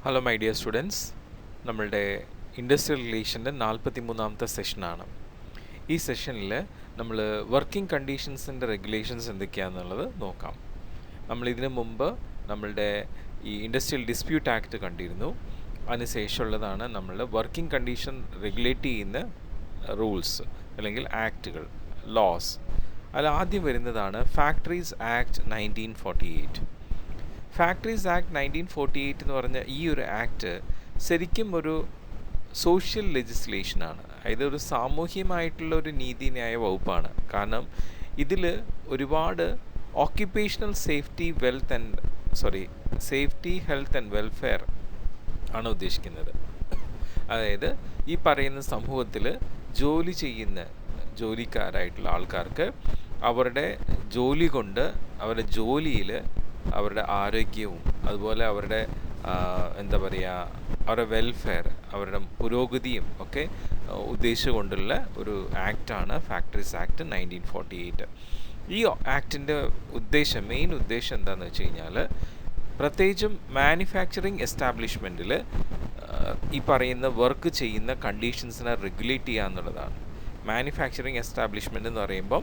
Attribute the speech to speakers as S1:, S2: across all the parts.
S1: Hello my dear students, നമ്മളുടെ industrial റിലേഷൻ്റെ 43ാമത്തെ സെഷനാണ്. ഈ സെഷനിൽ നമ്മൾ വർക്കിംഗ് കണ്ടീഷൻസിൻ്റെ റെഗുലേഷൻസ് എന്തൊക്കെയാണെന്നുള്ളത് നോക്കാം. നമ്മളിതിനു മുമ്പ് നമ്മളുടെ ഈ ഇൻഡസ്ട്രിയൽ ഡിസ്പ്യൂട്ട് ആക്ട് കണ്ടിരുന്നു. അതിനുശേഷമുള്ളതാണ് നമ്മളുടെ വർക്കിംഗ് കണ്ടീഷൻ റെഗുലേറ്റ് ചെയ്യുന്ന റൂൾസ് അല്ലെങ്കിൽ ആക്റ്റുകൾ, ലോസ്. അതിൽ ആദ്യം വരുന്നതാണ് ഫാക്ടറീസ് ആക്ട് 1948. ഫാക്ടറീസ് ആക്ട് 1948 എന്ന് പറഞ്ഞ ഈ ഒരു ആക്ട് ശരിക്കും ഒരു സോഷ്യൽ ലെജിസ്ലേഷനാണ്. അതായത് ഒരു സാമൂഹ്യമായിട്ടുള്ള ഒരു നീതിന്യായ വകുപ്പാണ്. കാരണം ഇതിൽ ഒരുപാട് occupational safety health and welfare ആണ് ഉദ്ദേശിക്കുന്നത്. അതായത് ഈ പറയുന്ന സമൂഹത്തിൽ ജോലി ചെയ്യുന്ന ജോലിക്കാരായിട്ടുള്ള ആൾക്കാർക്ക് അവരുടെ ജോലി കൊണ്ട് അവരുടെ ജോലിയിൽ അവരുടെ ആരോഗ്യവും അതുപോലെ അവരുടെ അവരുടെ വെൽഫെയർ, അവരുടെ പുരോഗതിയും ഒക്കെ ഉദ്ദേശിച്ചുകൊണ്ടുള്ള ഒരു ആക്റ്റാണ് ഫാക്ടറീസ് ആക്ട് 1948. ഈ ആക്ടിൻ്റെ മെയിൻ ഉദ്ദേശം എന്താണെന്ന് വെച്ച് കഴിഞ്ഞാൽ, പ്രത്യേകിച്ചും മാനുഫാക്ചറിങ് എസ്റ്റാബ്ലിഷ്മെൻറ്റിൽ ഈ പറയുന്ന വർക്ക് ചെയ്യുന്ന കണ്ടീഷൻസിനെ റെഗുലേറ്റ് ചെയ്യുക എന്നുള്ളതാണ്. മാനുഫാക്ചറിങ് എസ്റ്റാബ്ലിഷ്മെൻ്റ് എന്ന് പറയുമ്പം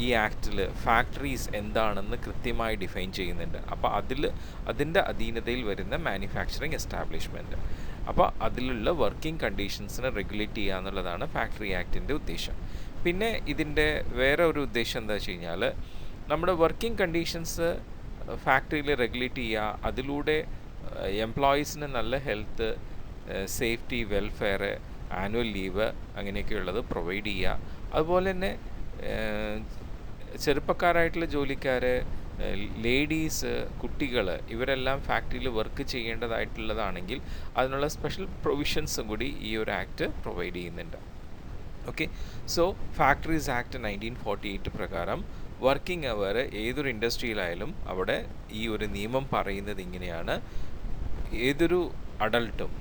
S1: ഈ ആക്റ്റിൽ ഫാക്ടറീസ് എന്താണെന്ന് കൃത്യമായി ഡിഫൈൻ ചെയ്യുന്നുണ്ട്. അപ്പോൾ അതിൻ്റെ അധീനതയിൽ വരുന്ന മാനുഫാക്ചറിങ് എസ്റ്റാബ്ലിഷ്മെൻറ്റ്, അപ്പോൾ അതിലുള്ള വർക്കിംഗ് കണ്ടീഷൻസിനെ റെഗുലേറ്റ് ചെയ്യുക എന്നുള്ളതാണ് ഫാക്ടറി ആക്ടിൻ്റെ ഉദ്ദേശം. പിന്നെ ഇതിൻ്റെ വേറെ ഒരു ഉദ്ദേശം എന്താ വെച്ച് കഴിഞ്ഞാൽ, നമ്മുടെ വർക്കിംഗ് കണ്ടീഷൻസ് ഫാക്ടറിയിൽ റെഗുലേറ്റ് ചെയ്യുക, അതിലൂടെ എംപ്ലോയീസിന് നല്ല health, safety, welfare, annual leave അങ്ങനെയൊക്കെയുള്ളത് പ്രൊവൈഡ് ചെയ്യുക. അതുപോലെ തന്നെ ചെറുപ്പക്കാരായിട്ടുള്ള ജോലിക്കാർ, ലേഡീസ്, കുട്ടികൾ ഇവരെല്ലാം ഫാക്ടറിയിൽ വർക്ക് ചെയ്യേണ്ടതായിട്ടുള്ളതാണെങ്കിൽ അതിനുള്ള സ്പെഷ്യൽ പ്രൊവിഷൻസും കൂടി ഈ ഒരു ആക്ട് പ്രൊവൈഡ് ചെയ്യുന്നുണ്ട്. ഓക്കെ, സോ ഫാക്ടറീസ് ആക്ട് 1948 പ്രകാരം വർക്കിംഗ് അവർ ഏതൊരു ഇൻഡസ്ട്രിയിലായാലും അവിടെ ഈ ഒരു നിയമം പറയുന്നത് ഇങ്ങനെയാണ്: ഏതൊരു അഡൾട്ടും,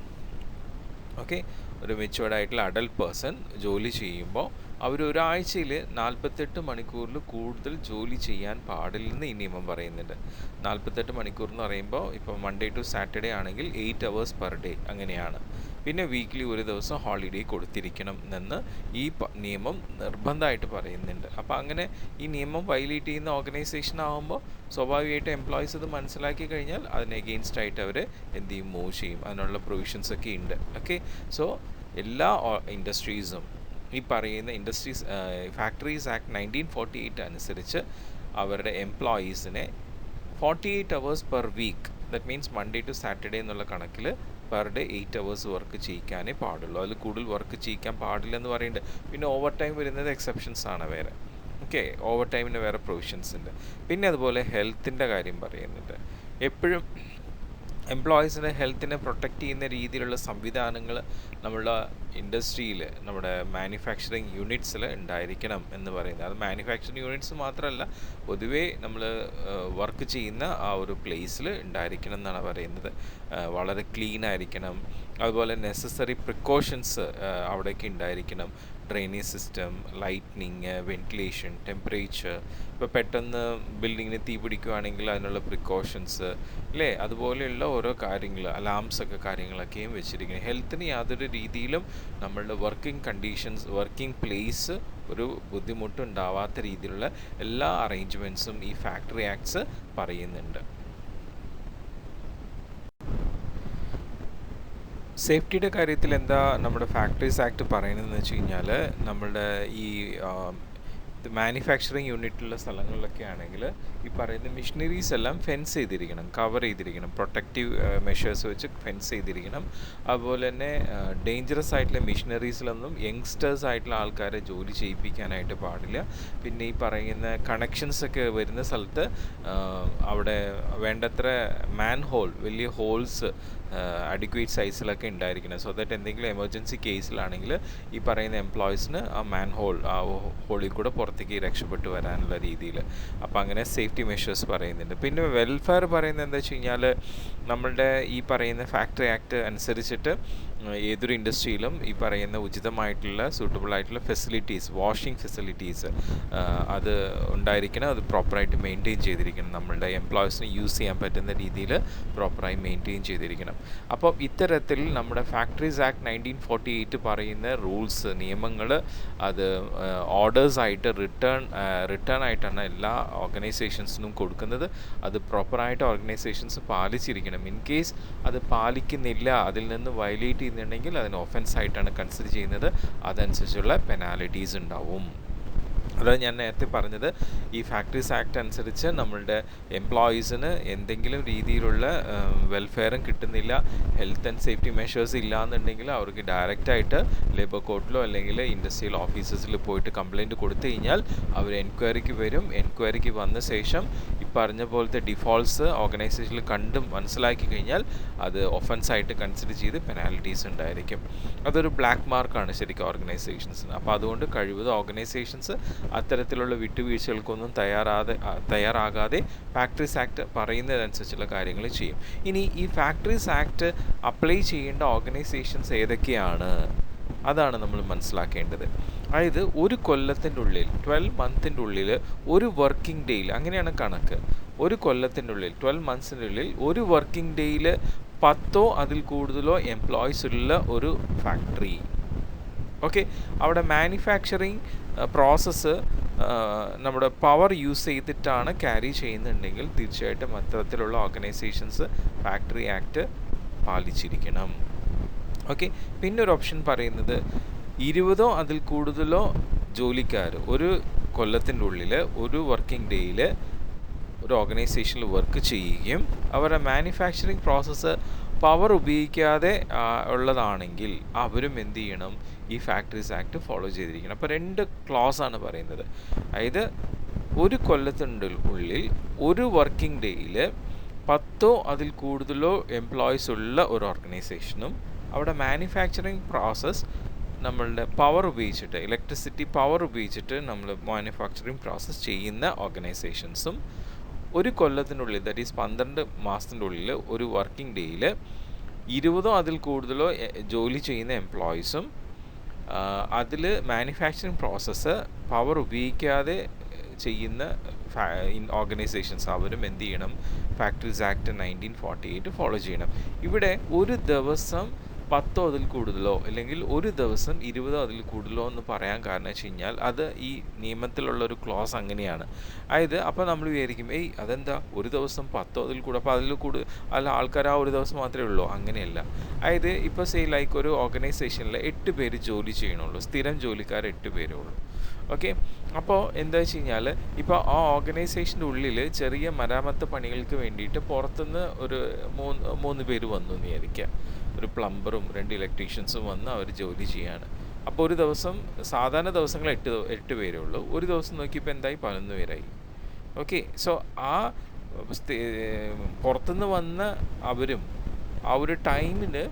S1: ഒരു മെച്യൂർഡ് ആയിട്ടുള്ള അഡൾട്ട് പേഴ്സൺ ജോലി ചെയ്യുമ്പോൾ അവർ ഒരാഴ്ചയിൽ 48 മണിക്കൂറിൽ കൂടുതൽ ജോലി ചെയ്യാൻ പാടില്ലെന്ന് ഈ നിയമം പറയുന്നുണ്ട്. 48 മണിക്കൂർ എന്ന് പറയുമ്പോൾ ഇപ്പോൾ മൺഡേ ടു സാറ്റർഡേ ആണെങ്കിൽ 8 hours പെർ ഡേ അങ്ങനെയാണ്. പിന്നെ വീക്ക്ലി ഒരു ദിവസം ഹോളിഡേ കൊടുത്തിരിക്കണം എന്ന് ഈ നിയമം നിർബന്ധമായിട്ട് പറയുന്നുണ്ട്. അപ്പോൾ അങ്ങനെ ഈ നിയമം വയലേറ്റ് ചെയ്യുന്ന ഓർഗനൈസേഷൻ ആകുമ്പോൾ സ്വാഭാവികമായിട്ട് എംപ്ലോയീസ് ഇത് മനസ്സിലാക്കി കഴിഞ്ഞാൽ അതിന് എഗെയിൻസ്റ്റ് ആയിട്ട് അവർ എന്ത് ചെയ്യും, മൂവ് ചെയ്യും. അതിനുള്ള പ്രൊവിഷൻസ് ഒക്കെ ഉണ്ട്. ഓക്കെ, സോ എല്ലാ ഇൻഡസ്ട്രീസും ഈ പറയുന്ന ഫാക്ടറീസ് ആക്ട് 1948 അനുസരിച്ച് അവരുടെ എംപ്ലോയീസിനെ 48 hours per week, that means Monday to Saturday എന്നുള്ള കണക്കിൽ പെർ ഡേ 8 hours വർക്ക് ചെയ്യിക്കാനേ പാടുള്ളൂ. അതിൽ കൂടുതൽ വർക്ക് ചെയ്യിക്കാൻ പാടില്ലെന്ന് പറയുന്നുണ്ട്. പിന്നെ ഓവർ ടൈം വരുന്നത് എക്സെപ്ഷൻസ് ആണ് വേറെ. ഓക്കെ, ഓവർ ടൈമിന് വേറെ പ്രൊവിഷൻസ് ഉണ്ട്. പിന്നെ അതുപോലെ ഹെൽത്തിൻ്റെ കാര്യം പറയുന്നുണ്ട്. എപ്പോഴും എംപ്ലോയീസിൻ്റെ ഹെൽത്തിനെ പ്രൊട്ടക്റ്റ് ചെയ്യുന്ന രീതിയിലുള്ള സംവിധാനങ്ങൾ നമ്മളുടെ ഇൻഡസ്ട്രിയിൽ, നമ്മുടെ മാനുഫാക്ചറിങ് യൂണിറ്റ്സിൽ ഉണ്ടായിരിക്കണം എന്ന് പറയുന്നത്. അത് മാനുഫാക്ചറിങ് യൂണിറ്റ്സ് മാത്രമല്ല, പൊതുവേ നമ്മൾ വർക്ക് ചെയ്യുന്ന ആ ഒരു പ്ലേസിൽ ഉണ്ടായിരിക്കണം എന്നാണ് പറയുന്നത്. വളരെ ക്ലീൻ ആയിരിക്കണം. അതുപോലെ നെസസറി പ്രിക്കോഷൻസ് അവിടേക്ക് ഉണ്ടായിരിക്കണം. Drainage system, lightning, ventilation, temperature, ഇപ്പോൾ പെട്ടെന്ന് ബിൽഡിങ്ങിന് തീ പിടിക്കുകയാണെങ്കിൽ അതിനുള്ള പ്രിക്കോഷൻസ് അല്ലേ, അതുപോലെയുള്ള ഓരോ കാര്യങ്ങൾ, അലാംസൊക്കെ കാര്യങ്ങളൊക്കെയും വെച്ചിരിക്കുന്നത്. ഹെൽത്തിന് യാതൊരു രീതിയിലും നമ്മളുടെ വർക്കിംഗ് കണ്ടീഷൻസ്, വർക്കിംഗ് പ്ലേസ് ഒരു ബുദ്ധിമുട്ടുണ്ടാവാത്ത രീതിയിലുള്ള എല്ലാ അറേഞ്ച്മെൻറ്റ്സും ഈ ഫാക്ടറി ആക്ട്സ് പറയുന്നുണ്ട്. സേഫ്റ്റിയുടെ കാര്യത്തിൽ എന്താ നമ്മുടെ ഫാക്ടറീസ് ആക്ട് പറയുന്നതെന്ന് വെച്ച് കഴിഞ്ഞാൽ, നമ്മളുടെ ഈ മാനുഫാക്ചറിങ് യൂണിറ്റുള്ള സ്ഥലങ്ങളിലൊക്കെ ആണെങ്കിൽ ഈ പറയുന്ന മെഷീനറീസ് എല്ലാം ഫെൻസ് ചെയ്തിരിക്കണം, കവർ ചെയ്തിരിക്കണം, പ്രൊട്ടക്റ്റീവ് മെഷേഴ്സ് വെച്ച് ഫെൻസ് ചെയ്തിരിക്കണം. അതുപോലെ തന്നെ ഡേഞ്ചറസ് ആയിട്ടുള്ള മെഷീനറീസിലൊന്നും യങ്സ്റ്റേഴ്സ് ആയിട്ടുള്ള ആൾക്കാരെ ജോലി ചെയ്യിപ്പിക്കാനായിട്ട് പാടില്ല. പിന്നെ ഈ പറയുന്ന കണക്ഷൻസൊക്കെ വരുന്ന സ്ഥലത്ത് അവിടെ വേണ്ടത്ര മാൻ ഹോൾ, വലിയ ഹോൾസ് അഡിക്വേറ്റ് സൈസിലൊക്കെ ഉണ്ടായിരിക്കണം. സോ ദാറ്റ് എന്തെങ്കിലും എമർജൻസി കേസിലാണെങ്കിൽ ഈ പറയുന്ന എംപ്ലോയീസിന് ആ മാൻ ഹോളിൽ കൂടെ പുറത്തേക്ക് രക്ഷപ്പെട്ടു വരാനുള്ള രീതിയിൽ. അപ്പോൾ അങ്ങനെ സേഫ്റ്റി മെഷേഴ്സ് പറയുന്നുണ്ട്. പിന്നെ വെൽഫെയർ പറയുന്നത് എന്താ വെച്ച് കഴിഞ്ഞാൽ, നമ്മളുടെ ഈ പറയുന്ന ഫാക്ടറി ആക്ട് അനുസരിച്ചിട്ട് ഏതൊരു ഇൻഡസ്ട്രിയിലും ഈ പറയുന്ന ഉചിതമായിട്ടുള്ള സൂട്ടബിൾ ആയിട്ടുള്ള ഫെസിലിറ്റീസ്, വാഷിംഗ് ഫെസിലിറ്റീസ് അത് ഉണ്ടായിരിക്കണം. അത് പ്രോപ്പറായിട്ട് മെയിൻറ്റെയിൻ ചെയ്തിരിക്കണം. നമ്മളുടെ എംപ്ലോയീസിന് യൂസ് ചെയ്യാൻ പറ്റുന്ന രീതിയിൽ പ്രോപ്പറായി മെയിൻറ്റെയിൻ ചെയ്തിരിക്കണം. അപ്പോൾ ഇത്തരത്തിൽ നമ്മുടെ ഫാക്ടറീസ് ആക്ട് 1948 പറയുന്ന റൂൾസ്, നിയമങ്ങൾ, അത് ഓർഡേഴ്സായിട്ട് റിട്ടേൺ ആയിട്ടാണ് എല്ലാ ഓർഗനൈസേഷൻസിനും കൊടുക്കുന്നത്. അത് പ്രോപ്പറായിട്ട് ഓർഗനൈസേഷൻസ് പാലിച്ചിരിക്കണം. ഇൻ കേസ് അത് പാലിക്കുന്നില്ല, അതിൽ നിന്ന് വയലേറ്റ് ചെയ്യുന്നുണ്ടെങ്കിൽ അതിന് ഒഫൻസ് ആയിട്ടാണ് കൺസിഡർ ചെയ്യുന്നത്. അതനുസരിച്ചുള്ള പെനാലിറ്റീസ് ഉണ്ടാവും. അതായത് ഞാൻ നേരത്തെ പറഞ്ഞത്, ഈ ഫാക്ടറീസ് ആക്ട് അനുസരിച്ച് നമ്മളുടെ എംപ്ലോയീസിന് എന്തെങ്കിലും രീതിയിലുള്ള വെൽഫെയറും കിട്ടുന്നില്ല, ഹെൽത്ത് ആൻഡ് സേഫ്റ്റി മെഷേഴ്സ് ഇല്ലയെന്നുണ്ടെങ്കിൽ അവർക്ക് ഡയറക്റ്റായിട്ട് ലേബർ കോർട്ടിലോ അല്ലെങ്കിൽ ഇൻഡസ്ട്രിയൽ ഓഫീസസിൽ പോയിട്ട് കംപ്ലയിൻറ്റ് കൊടുത്തു കഴിഞ്ഞാൽ അവർ എൻക്വയറിക്ക് വരും. എൻക്വയറിക്ക് വന്ന ശേഷം ഈ പറഞ്ഞ പോലത്തെ ഡിഫോൾട്ട്സ് ഓർഗനൈസേഷനിൽ കണ്ടും മനസ്സിലാക്കി കഴിഞ്ഞാൽ അത് ഒഫൻസായിട്ട് കൺസിഡർ ചെയ്ത് പെനാൽറ്റീസ് ഉണ്ടായിരിക്കും. അതൊരു ബ്ലാക്ക് മാർക്കാണ് ശരിക്കും ഓർഗനൈസേഷൻസിന്. അപ്പോൾ അതുകൊണ്ട് കഴിവതും ഓർഗനൈസേഷൻസ് അത്തരത്തിലുള്ള വിട്ടുവീഴ്ചകൾക്കൊന്നും തയ്യാറാകാതെ ഫാക്ടറീസ് ആക്ട് പറയുന്നതനുസരിച്ചുള്ള കാര്യങ്ങൾ ചെയ്യും. ഇനി ഈ ഫാക്ടറീസ് ആക്ട് അപ്ലൈ ചെയ്യേണ്ട ഓർഗനൈസേഷൻസ് ഏതൊക്കെയാണ്, അതാണ് നമ്മൾ മനസ്സിലാക്കേണ്ടത്. അതായത് ഒരു കൊല്ലത്തിൻ്റെ ഉള്ളിൽ 12 മന്തിൻ്റെ ഉള്ളിൽ ഒരു വർക്കിംഗ് ഡേയിൽ, അങ്ങനെയാണ് കണക്ക്, ഒരു കൊല്ലത്തിൻ്റെ ഉള്ളിൽ 12 മന്ത്സിൻ്റെ ഉള്ളിൽ ഒരു വർക്കിംഗ് ഡേയിൽ 10 അതിൽ കൂടുതലോ എംപ്ലോയീസ് ഉള്ള ഒരു ഫാക്ടറി. ഓക്കെ, അവിടെ മാനുഫാക്ചറിങ് പ്രോസസ്സ് നമ്മുടെ പവർ യൂസ് ചെയ്തിട്ടാണ് ക്യാരി ചെയ്യുന്നുണ്ടെങ്കിൽ തീർച്ചയായിട്ടും അത്തരത്തിലുള്ള ഓർഗനൈസേഷൻസ് ഫാക്ടറി ആക്ട് പാലിച്ചിരിക്കണം. ഓക്കെ, പിന്നെ ഒരു ഓപ്ഷൻ പറയുന്നത് 20 അതിൽ കൂടുതലോ ജോലിക്കാർ ഒരു കൊല്ലത്തിൻ്റെ ഉള്ളിൽ ഒരു വർക്കിംഗ് ഡേയിൽ ഒരു ഓർഗനൈസേഷനിൽ വർക്ക് ചെയ്യുകയും അവരുടെ മാനുഫാക്ചറിങ് പ്രോസസ്സ് പവർ ഉപയോഗിക്കാതെ ഉള്ളതാണെങ്കിൽ അവരും എന്ത് ചെയ്യണം, ഈ ഫാക്ടറീസ് ആക്ട് ഫോളോ ചെയ്തിരിക്കണം. അപ്പോൾ 2 ക്ലോസാണ് പറയുന്നത്. അതായത് ഒരു കൊല്ലത്തിൻ്റെ ഉള്ളിൽ ഒരു വർക്കിംഗ് ഡേയിൽ 10 അതിൽ കൂടുതലോ എംപ്ലോയീസ് ഉള്ള ഒരു ഓർഗനൈസേഷനും അവിടെ മാനുഫാക്ചറിങ് പ്രോസസ്സ് നമ്മളുടെ പവർ ഉപയോഗിച്ചിട്ട്, ഇലക്ട്രിസിറ്റി പവർ ഉപയോഗിച്ചിട്ട് നമ്മൾ മാനുഫാക്ചറിങ് പ്രോസസ്സ് ചെയ്യുന്ന ഓർഗനൈസേഷൻസും ഒരു കൊല്ലത്തിനുള്ളിൽ, ദാറ്റ് ഈസ് 12 മാസത്തിൻ്റെ ഉള്ളിൽ ഒരു വർക്കിംഗ് ഡേയിൽ 20 അതിൽ കൂടുതലോ ജോലി ചെയ്യുന്ന എംപ്ലോയീസും അതിൽ മാനുഫാക്ചറിങ് പ്രോസസ്സ് പവർ ഉപയോഗിക്കാതെ ചെയ്യുന്ന ഓർഗനൈസേഷൻസ് അവരും എന്ത് ചെയ്യണം, ഫാക്ടറീസ് ആക്ട് 1948 ഫോളോ ചെയ്യണം. ഇവിടെ ഒരു ദിവസം 10 അതിൽ കൂടുതലോ അല്ലെങ്കിൽ ഒരു ദിവസം 20 അതിൽ കൂടുതലോ എന്ന് പറയാൻ കാരണം വെച്ച് കഴിഞ്ഞാൽ അത് ഈ നിയമത്തിലുള്ളൊരു ക്ലോസ് അങ്ങനെയാണ്. അതായത് അപ്പോൾ നമ്മൾ വിചാരിക്കും, അതെന്താ ഒരു ദിവസം 10 അതിൽ കൂടുതൽ, അപ്പോൾ അതിൽ അല്ല ആൾക്കാർ ആ ഒരു ദിവസം മാത്രമേ ഉള്ളൂ. അങ്ങനെയല്ല. അതായത് ഇപ്പോൾ ലൈക്ക് ഒരു ഓർഗനൈസേഷനിൽ 8 പേര് ജോലി ചെയ്യണുള്ളൂ, സ്ഥിരം ജോലിക്കാർ 8 പേരേ ഉള്ളൂ. ഓക്കെ, അപ്പോൾ എന്താ വെച്ച് കഴിഞ്ഞാൽ ഇപ്പോൾ ആ ഓർഗനൈസേഷൻ്റെ ഉള്ളിൽ ചെറിയ മരാമത്ത് പണികൾക്ക് വേണ്ടിയിട്ട് പുറത്തുനിന്ന് ഒരു 3 പേര് വന്നു എന്ന് വിചാരിക്കുക. ഒരു പ്ലംബറും 2 ഇലക്ട്രീഷ്യൻസും വന്ന് അവർ ജോലി ചെയ്യാണ്. അപ്പോൾ ഒരു ദിവസം സാധാരണ ദിവസങ്ങൾ 8 പേരേ ഉള്ളൂ. ഒരു ദിവസം നോക്കിയപ്പോൾ എന്തായി, 11 പേരായി. ഓക്കെ, സോ ആ പുറത്തുനിന്ന് വന്ന അവരും ആ ഒരു ടൈമിന്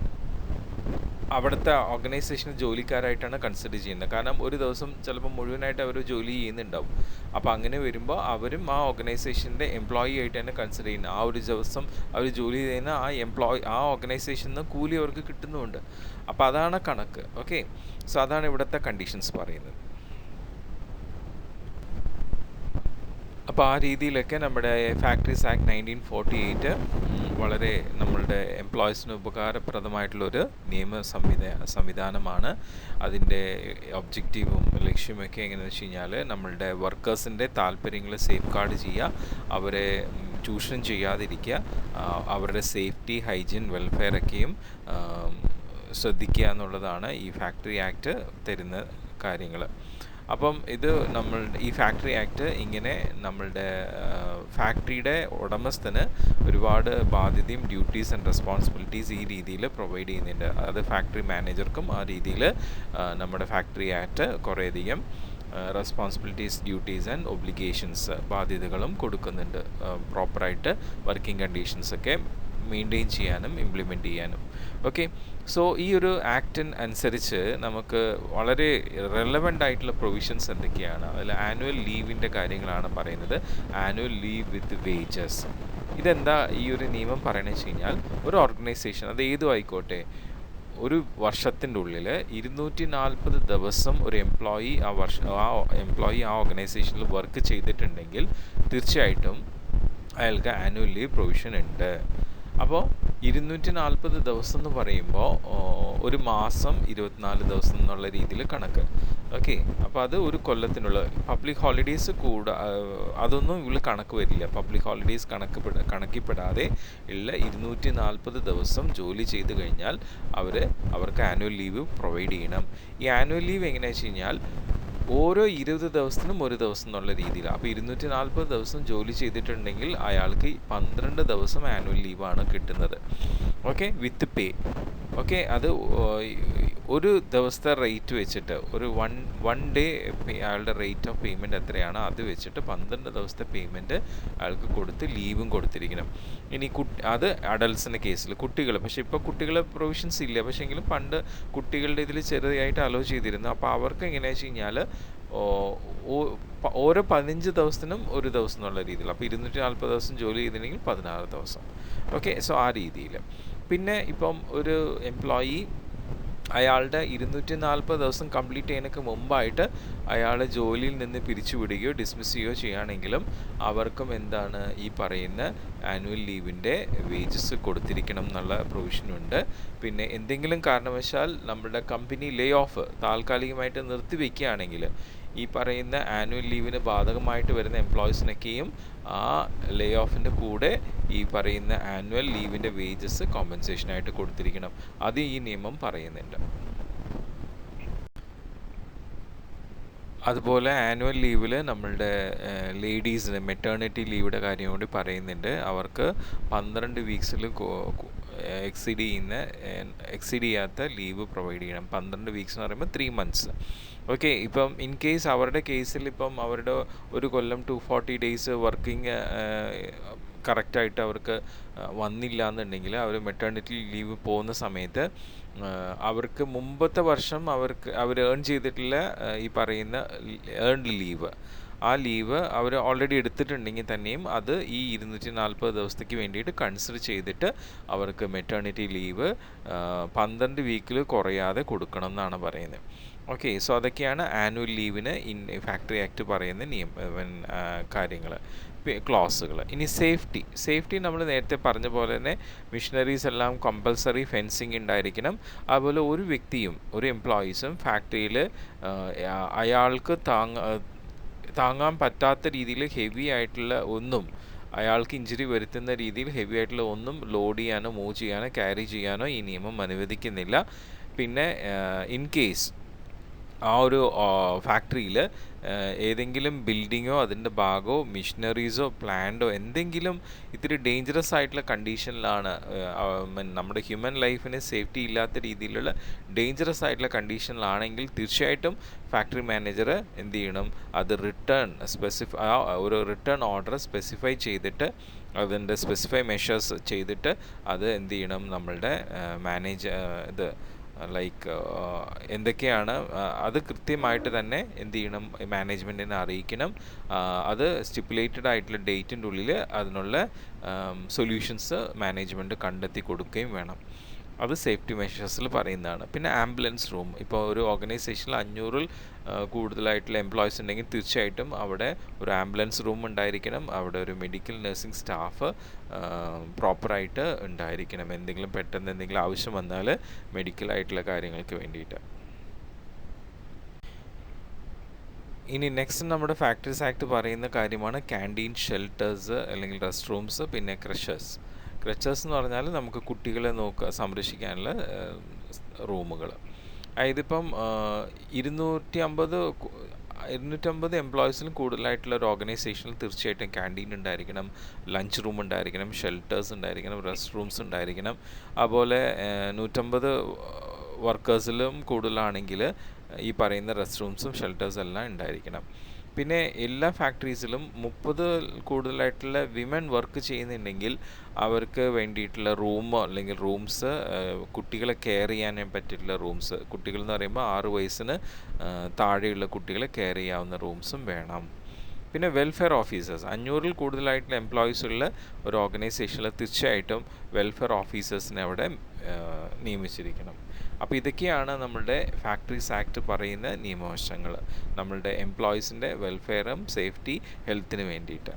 S1: അവിടുത്തെ ഓർഗനൈസേഷൻ ജോലിക്കാരായിട്ടാണ് കൺസിഡർ ചെയ്യുന്നത്. കാരണം ഒരു ദിവസം ചിലപ്പോൾ മുഴുവനായിട്ട് അവർ ജോലി ചെയ്യുന്നുണ്ടാവും. അപ്പോൾ അങ്ങനെ വരുമ്പോൾ അവരും ആ ഓർഗനൈസേഷൻ്റെ എംപ്ലോയി ആയിട്ട് തന്നെ കൺസിഡർ ചെയ്യുന്നത്. ആ ഒരു ദിവസം അവർ ജോലി ചെയ്യുന്ന ആ ഓർഗനൈസേഷനിൽ നിന്ന് കൂലി അവർക്ക് കിട്ടുന്നുമുണ്ട്. അപ്പോൾ അതാണ് കണക്ക്. ഓക്കെ, സോ അതാണ് ഇവിടുത്തെ കണ്ടീഷൻസ് പറയുന്നത്. അപ്പോൾ ആ രീതിയിലൊക്കെ നമ്മുടെ ഫാക്ടറീസ് ആക്ട് 1948 വളരെ നമ്മളുടെ എംപ്ലോയീസിന് ഉപകാരപ്രദമായിട്ടുള്ളൊരു സംവിധാനമാണ്. അതിൻ്റെ ഒബ്ജക്റ്റീവും ലക്ഷ്യമൊക്കെ എങ്ങനെയാണെന്ന് വെച്ച് കഴിഞ്ഞാൽ നമ്മളുടെ വർക്കേഴ്സിൻ്റെ താല്പര്യങ്ങൾ സേഫ് ഗാർഡ് ചെയ്യുക, അവരെ ചൂഷണം ചെയ്യാതിരിക്കുക, അവരുടെ സേഫ്റ്റി, ഹൈജീൻ, വെൽഫെയറൊക്കെയും ശ്രദ്ധിക്കുക എന്നുള്ളതാണ് ഈ ഫാക്ടറി ആക്ട് തരുന്ന കാര്യങ്ങൾ. അപ്പം ഇത് ഈ ഫാക്ടറി ആക്ട് ഇങ്ങനെ നമ്മളുടെ ഫാക്ടറിയുടെ ഉടമസ്ഥന് ഒരുപാട് ബാധ്യതയും ഡ്യൂട്ടീസ് ആൻഡ് റെസ്പോൺസിബിലിറ്റീസ് ഈ രീതിയിൽ പ്രൊവൈഡ് ചെയ്യുന്നുണ്ട്. അത് ഫാക്ടറി മാനേജർക്കും ആ രീതിയിൽ നമ്മുടെ ഫാക്ടറി ആക്ട് കുറേയധികം റെസ്പോൺസിബിലിറ്റീസ്, ഡ്യൂട്ടീസ് ആൻഡ് ഒബ്ലിഗേഷൻസ്, ബാധ്യതകളും കൊടുക്കുന്നുണ്ട്. പ്രോപ്പറായിട്ട് വർക്കിംഗ് കണ്ടീഷൻസൊക്കെ മെയിൻറ്റെയിൻ ചെയ്യാനും ഇംപ്ലിമെൻറ്റ് ചെയ്യാനും. ഓക്കെ, സോ ഈ ഒരു ആക്ടിന് അനുസരിച്ച് നമുക്ക് വളരെ റെലവൻ്റ് ആയിട്ടുള്ള പ്രൊവിഷൻസ് എന്തൊക്കെയാണ്? അതിൽ ആനുവൽ ലീവിൻ്റെ കാര്യങ്ങളാണ് പറയുന്നത്. ആനുവൽ ലീവ് വിത്ത് വേജസ്. ഇതെന്താ ഈ ഒരു നിയമം പറയണമെന്ന് വെച്ച് കഴിഞ്ഞാൽ, ഒരു ഓർഗനൈസേഷൻ അത് ഏതും ആയിക്കോട്ടെ, ഒരു വർഷത്തിൻ്റെ ഉള്ളിൽ 240 ദിവസം ഒരു എംപ്ലോയി ആ ഓർഗനൈസേഷനിൽ വർക്ക് ചെയ്തിട്ടുണ്ടെങ്കിൽ തീർച്ചയായിട്ടും അയാൾക്ക് ആനുവൽ ലീവ് പ്രൊവിഷൻ ഉണ്ട്. അപ്പോൾ 240 ദിവസം എന്ന് പറയുമ്പോൾ ഒരു മാസം 24 ദിവസം എന്നുള്ള രീതിയിൽ കണക്ക്. ഓക്കെ, അപ്പോൾ അത് ഒരു കൊല്ലത്തിനുള്ള പബ്ലിക് ഹോളിഡേയ്സ് അതൊന്നും ഇവിടെ കണക്ക് വരില്ല. പബ്ലിക് ഹോളിഡേയ്സ് കണക്കിപ്പെടാതെ ഉള്ള 240 ദിവസം ജോലി ചെയ്ത് കഴിഞ്ഞാൽ അവർക്ക് ആനുവൽ ലീവ് പ്രൊവൈഡ് ചെയ്യണം. ഈ ആനുവൽ ലീവ് എങ്ങനെയാണെന്ന് വെച്ച് കഴിഞ്ഞാൽ ഓരോ 20 ദിവസത്തിനും ഒരു ദിവസം എന്നുള്ള രീതിയിലാണ്. അപ്പോൾ 240 ദിവസം ജോലി ചെയ്തിട്ടുണ്ടെങ്കിൽ അയാൾക്ക് 12 ദിവസം ആനുവൽ ലീവാണ് കിട്ടുന്നത്. ഓക്കെ, വിത്ത് പേ. ഓക്കെ, അത് ഒരു ദിവസത്തെ റേറ്റ് വെച്ചിട്ട് ഒരു വൺ ഡേ അയാളുടെ റേറ്റ് ഓഫ് പേയ്മെൻറ്റ് എത്രയാണ് അത് വെച്ചിട്ട് 12 ദിവസത്തെ പേയ്മെൻറ്റ് അയാൾക്ക് കൊടുത്ത് ലീവും കൊടുത്തിരിക്കണം. ഇനി അത് അഡൽട്ട്സിൻ്റെ കേസിൽ കുട്ടികൾ, പക്ഷേ ഇപ്പോൾ കുട്ടികളെ പ്രൊവിഷൻസ് ഇല്ല. പക്ഷേ എങ്കിലും പണ്ട് കുട്ടികളുടെ ഇതിൽ ചെറുതായിട്ട് അലോ ചെയ്തിരുന്നു. അപ്പോൾ അവർക്ക് എങ്ങനെയാണെന്ന് വെച്ച് കഴിഞ്ഞാൽ ഓരോ 15 ദിവസത്തിനും ഒരു ദിവസം എന്നുള്ള രീതിയിൽ. അപ്പോൾ 240 ദിവസം ജോലി ചെയ്തിട്ടുണ്ടെങ്കിൽ 16 ദിവസം. ഓക്കെ, സോ ആ രീതിയിൽ. പിന്നെ ഇപ്പം ഒരു എംപ്ലോയി അയാളുടെ 240 ദിവസം കംപ്ലീറ്റ് ചെയ്യുന്നതിന് മുമ്പായിട്ട് അയാളെ ജോലിയിൽ നിന്ന് പിരിച്ചുവിടുകയോ ഡിസ്മിസ് ചെയ്യുകയോ ചെയ്യുകയാണെങ്കിലും അവർക്കും എന്താണ് ഈ പറയുന്ന ആനുവൽ ലീവിൻ്റെ വേജസ് കൊടുത്തിരിക്കണം എന്നുള്ള പ്രൊവിഷനുണ്ട്. പിന്നെ എന്തെങ്കിലും കാരണവശാൽ നമ്മുടെ കമ്പനി ലേ ഓഫ് താൽക്കാലികമായിട്ട് നിർത്തിവെക്കുകയാണെങ്കിൽ ഈ പറയുന്ന ആനുവൽ ലീവിന് ബാധകമായിട്ട് വരുന്ന എംപ്ലോയീസിനൊക്കെയും ആ ലേ ഓഫിൻ്റെ കൂടെ ഈ പറയുന്ന ആനുവൽ ലീവിൻ്റെ വേജസ് കോമ്പൻസേഷനായിട്ട് കൊടുത്തിരിക്കണം. അത് ഈ നിയമം പറയുന്നുണ്ട്. അതുപോലെ ആനുവൽ ലീവിൽ നമ്മളുടെ ലേഡീസിന് മെറ്റേണിറ്റി ലീവിൻ്റെ കാര്യം കൂടി പറയുന്നുണ്ട്. അവർക്ക് 12 വീക്സിൽ എക്സീഡ് ചെയ്യാത്ത ലീവ് പ്രൊവൈഡ് ചെയ്യണം. 12 വീക്സ് എന്ന് പറയുമ്പോൾ 3 months. ഓക്കെ, ഇപ്പം ഇൻ കേസ് അവരുടെ കേസിൽ ഇപ്പം അവരുടെ ഒരു കൊല്ലം 240 ഡേയ്സ് വർക്കിംഗ് കറക്റ്റായിട്ട് അവർക്ക് വന്നില്ല എന്നുണ്ടെങ്കിൽ അവർ മെറ്റേണിറ്റി ലീവ് പോകുന്ന സമയത്ത് അവർക്ക് മുമ്പത്തെ വർഷം അവർ ഏൺ ചെയ്തിട്ടുള്ള ഈ പറയുന്ന ഏൺഡ് ലീവ്, ആ ലീവ് അവർ ഓൾറെഡി എടുത്തിട്ടുണ്ടെങ്കിൽ തന്നെയും അത് ഈ 240 ദിവസത്തേക്ക് വേണ്ടിയിട്ട് കൺസിഡർ ചെയ്തിട്ട് അവർക്ക് മെറ്റേണിറ്റി ലീവ് 12 വീക്കിൽ കുറയാതെ കൊടുക്കണം എന്നാണ് പറയുന്നത്. ഓക്കെ, സോ അതൊക്കെയാണ് ആനുവൽ ലീവിന് ഫാക്ടറി ആക്ട് പറയുന്ന കാര്യങ്ങൾ, ക്ലോസുകൾ. ഇനി സേഫ്റ്റി നമ്മൾ നേരത്തെ പറഞ്ഞ പോലെ തന്നെ മിഷനറീസ് എല്ലാം കമ്പൽസറി ഫെൻസിങ് ഉണ്ടായിരിക്കണം. അതുപോലെ ഒരു വ്യക്തിയും ഒരു എംപ്ലോയീസും ഫാക്ടറിയിൽ അയാൾക്ക് താങ്ങാൻ പറ്റാത്ത രീതിയിൽ ഹെവി ആയിട്ടുള്ള ഒന്നും, അയാൾക്ക് ഇഞ്ചുറി വരുത്തുന്ന രീതിയിൽ ഹെവി ആയിട്ടുള്ള ഒന്നും ലോഡ് ചെയ്യാനോ മൂവ് ചെയ്യാനോ ക്യാരി ചെയ്യാനോ ഈ നിയമം അനുവദിക്കുന്നില്ല. പിന്നെ ഇൻ കേസ് ആ ഒരു ഫാക്ടറിയിൽ ഏതെങ്കിലും ബിൽഡിങ്ങോ അതിൻ്റെ ഭാഗമോ മിഷനറീസോ പ്ലാന്റോ എന്തെങ്കിലും ഇത്തിരി ഡേഞ്ചറസ് ആയിട്ടുള്ള കണ്ടീഷനിലാണ്, നമ്മുടെ ഹ്യൂമൻ ലൈഫിന് സേഫ്റ്റി ഇല്ലാത്ത രീതിയിലുള്ള ഡേഞ്ചറസ് ആയിട്ടുള്ള കണ്ടീഷനിലാണെങ്കിൽ തീർച്ചയായിട്ടും ഫാക്ടറി മാനേജർ എന്ത് ചെയ്യണം, അത് ഒരു റിട്ടേൺ ഓർഡർ സ്പെസിഫൈ ചെയ്തിട്ട് അതിൻ്റെ സ്പെസിഫൈ മെഷേഴ്സ് ചെയ്തിട്ട് അത് എന്ത് ചെയ്യണം, നമ്മളുടെ എന്തൊക്കെയാണ് അത് കൃത്യമായിട്ട് തന്നെ എന്ത് ചെയ്യണം, മാനേജ്മെൻറ്റിനെ അറിയിക്കണം. അത് സ്റ്റിപ്പുലേറ്റഡ് ആയിട്ടുള്ള ഡേറ്റിൻ്റെ ഉള്ളിൽ അതിനുള്ള സൊല്യൂഷൻസ് മാനേജ്മെൻറ്റ് കണ്ടെത്തി കൊടുക്കുകയും വേണം. അത് സേഫ്റ്റി മെഷേഴ്സിൽ പറയുന്നതാണ്. പിന്നെ ആംബുലൻസ് റൂം, ഇപ്പോൾ ഒരു ഓർഗനൈസേഷനിൽ 500-ൽ കൂടുതലായിട്ടുള്ള എംപ്ലോയീസ് ഉണ്ടെങ്കിൽ തീർച്ചയായിട്ടും അവിടെ ഒരു ആംബുലൻസ് റൂം ഉണ്ടായിരിക്കണം. അവിടെ ഒരു മെഡിക്കൽ നഴ്സിംഗ് സ്റ്റാഫ് പ്രോപ്പറായിട്ട് ഉണ്ടായിരിക്കണം, പെട്ടെന്ന് എന്തെങ്കിലും ആവശ്യം വന്നാൽ മെഡിക്കലായിട്ടുള്ള കാര്യങ്ങൾക്ക് വേണ്ടിയിട്ട്. ഇനി നെക്സ്റ്റ് നമ്മുടെ ഫാക്ടറീസ് ആക്ട് പറയുന്ന കാര്യമാണ് ക്യാൻറ്റീൻ, ഷെൽട്ടേഴ്സ് അല്ലെങ്കിൽ റെസ്റ്റ് റൂംസ്, പിന്നെ ക്രഷേഴ്സ് എന്ന് പറഞ്ഞാൽ നമുക്ക് കുട്ടികളെ സംരക്ഷിക്കാനുള്ള റൂമുകൾ. അതായത് ഇപ്പം 250 എംപ്ലോയീസിലും കൂടുതലായിട്ടുള്ള ഒരു ഓർഗനൈസേഷനിൽ തീർച്ചയായിട്ടും ക്യാൻറ്റീൻ ഉണ്ടായിരിക്കണം, ലഞ്ച് റൂം ഉണ്ടായിരിക്കണം, ഷെൽട്ടേഴ്സ് ഉണ്ടായിരിക്കണം, റെസ്റ്റ് റൂംസ് ഉണ്ടായിരിക്കണം. അതുപോലെ 150 വർക്കേഴ്സിലും കൂടുതലാണെങ്കിൽ ഈ പറയുന്ന റെസ്റ്റ് റൂംസും ഷെൽട്ടേഴ്സും എല്ലാം ഉണ്ടായിരിക്കണം. പിന്നെ എല്ലാ ഫാക്ടറീസിലും 30 കൂടുതലായിട്ടുള്ള വിമൻ വർക്ക് ചെയ്യുന്നുണ്ടെങ്കിൽ അവർക്ക് വേണ്ടിയിട്ടുള്ള റൂമോ അല്ലെങ്കിൽ റൂംസ്, കുട്ടികളെ കെയർ ചെയ്യാൻ പറ്റിയിട്ടുള്ള റൂംസ്, കുട്ടികൾ എന്ന് പറയുമ്പോൾ 6 വയസ്സിന് താഴെയുള്ള കുട്ടികളെ കെയർ ചെയ്യാവുന്ന റൂംസും വേണം. പിന്നെ വെൽഫെയർ ഓഫീസേഴ്സ്, 500-ൽ കൂടുതലായിട്ടുള്ള എംപ്ലോയീസ് ഉള്ള ഒരു ഓർഗനൈസേഷനിൽ തീർച്ചയായിട്ടും വെൽഫെയർ ഓഫീസേഴ്സിനെ അവിടെ നിയമിച്ചിരിക്കണം. അപ്പോൾ ഇതൊക്കെയാണ് നമ്മളുടെ ഫാക്ടറീസ് ആക്ട് പറയുന്ന നിയമവശങ്ങൾ, നമ്മളുടെ എംപ്ലോയീസിൻ്റെ വെൽഫെയറും സേഫ്റ്റി ഹെൽത്തിന് വേണ്ടിയിട്ട്.